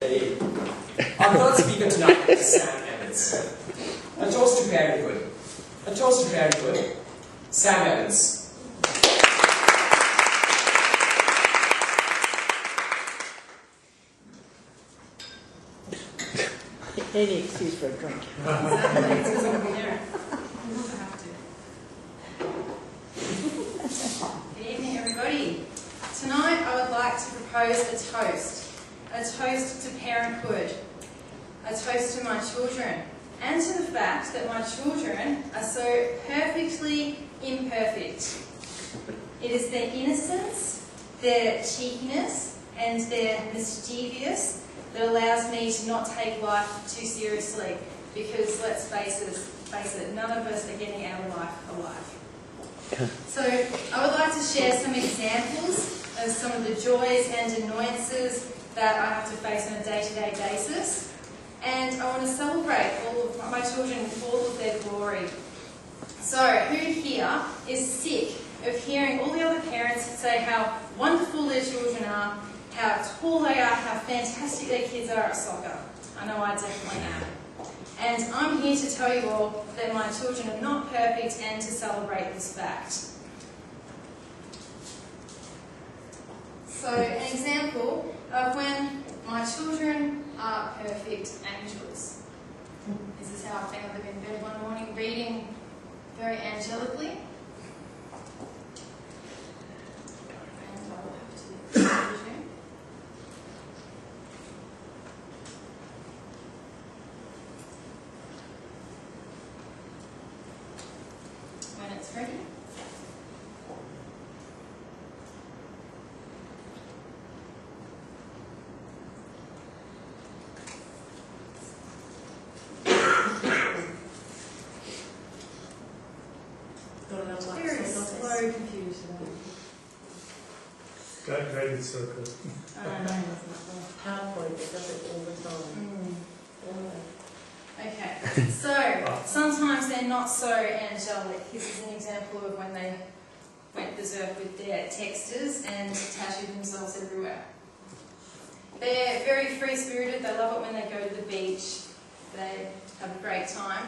Our third speaker tonight is SamE. A toast to parenthood. A toast to parenthood. SamE. Any excuse for a drink. Good evening, everybody. Tonight I would like to propose a toast. A toast to parenthood. A toast to my children. And to the fact that my children are so perfectly imperfect. It is their innocence, their cheekiness, and their mischievous that allows me to not take life too seriously. Because let's face it, none of us are getting out of life alive. So I would like to share some examples of some of the joys and annoyances that I have to face on a day-to-day basis. And I want to celebrate all of my children with all of their glory. So who here is sick of hearing all the other parents say how wonderful their children are, how tall they are, how fantastic their kids are at soccer? I know I definitely am. And I'm here to tell you all that my children are not perfect and to celebrate this fact. So an example of when my children are perfect angels. This is how I found them in bed one morning reading very angelically. And I will have to resume. When it's ready. Very slow computer today. Guided circle. PowerPoint that does it all the time. Okay, so sometimes they're not so angelic. This is an example of when they went berserk with their texters and tattooed themselves everywhere. They're very free-spirited. They love it when they go to the beach. They have a great time.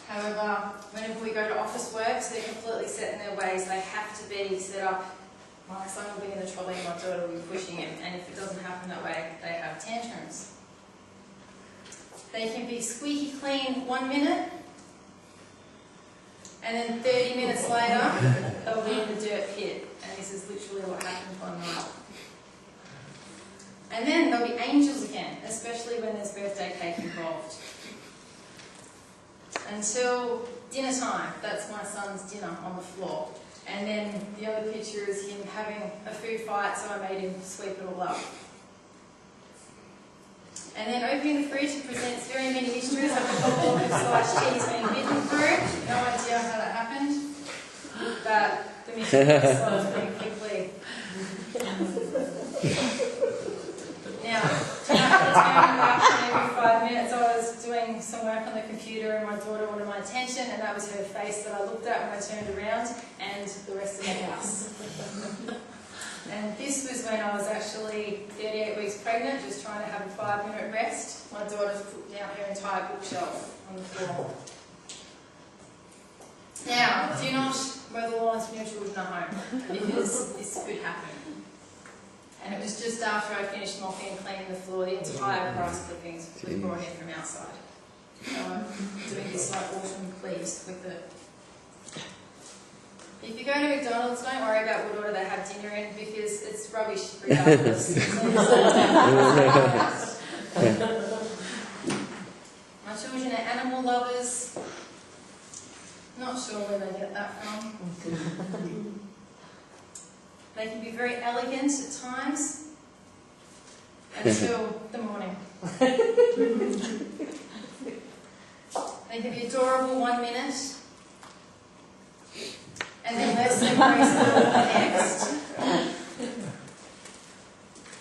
However, whenever we go to office work, so they're completely set in their ways. They have to be set up. My son will be in the trolley and my daughter will be pushing him. And if it doesn't happen that way, they have tantrums. They can be squeaky clean 1 minute, and then 30 minutes later, they'll be in the dirt pit. And this is literally what happened one night. And then they'll be angels again, especially when there's birthday cake involved. Until dinner time, that's my son's dinner on the floor. And then the other picture is him having a food fight, so I made him sweep it all up. And then opening the fridge presents very many mysteries, like a bottle of sliced cheese being bitten through. No idea how that happened, but the mystery was solved pretty quickly. Now, tonight I was going back every 5 minutes. I was doing some work on the computer and my daughter wanted my attention, and that was her face that I looked at when I turned around, and the rest of the house. And this was when I was actually 38 weeks pregnant, just trying to have a 5-minute rest. My daughter's put down her entire bookshelf on the floor. Now, do not mow the lawns when your children are home, because this could happen. And it was just after I finished mopping and cleaning the floor, the entire grass clippings was brought in from outside. So I'm doing this like autumn pleased with it. If you go to McDonald's, don't worry about what order they have dinner in, because it's rubbish regardless. My children are animal lovers. Not sure where they get that from. They can be very elegant at times, until the morning. They can be adorable 1 minute, and then less than graceful the next.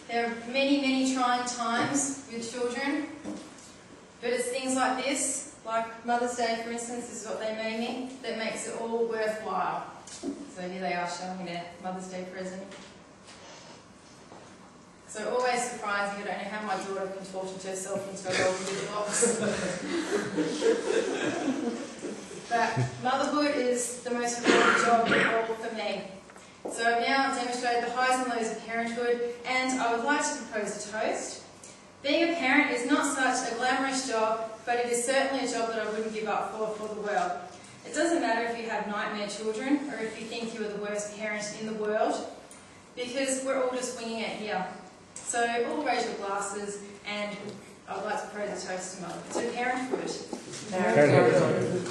There are many, many trying times with children, but it's things like this, like Mother's Day, for instance, this is what they made me, that makes it all worthwhile. So here they are showing me their Mother's Day present. So always surprising. I don't know how my daughter contorted herself into a golden bit box. But motherhood is the most rewarding job of all for me. So I've now demonstrated the highs and lows of parenthood, and I would like to propose a toast. Being a parent is not such a glamorous job, but it is certainly a job that I wouldn't give up for the world. It doesn't matter if you have nightmare children or if you think you are the worst parent in the world, because we're all just winging it here. So all raise your glasses, and I would like to propose a toast to parenthood. Parenthood.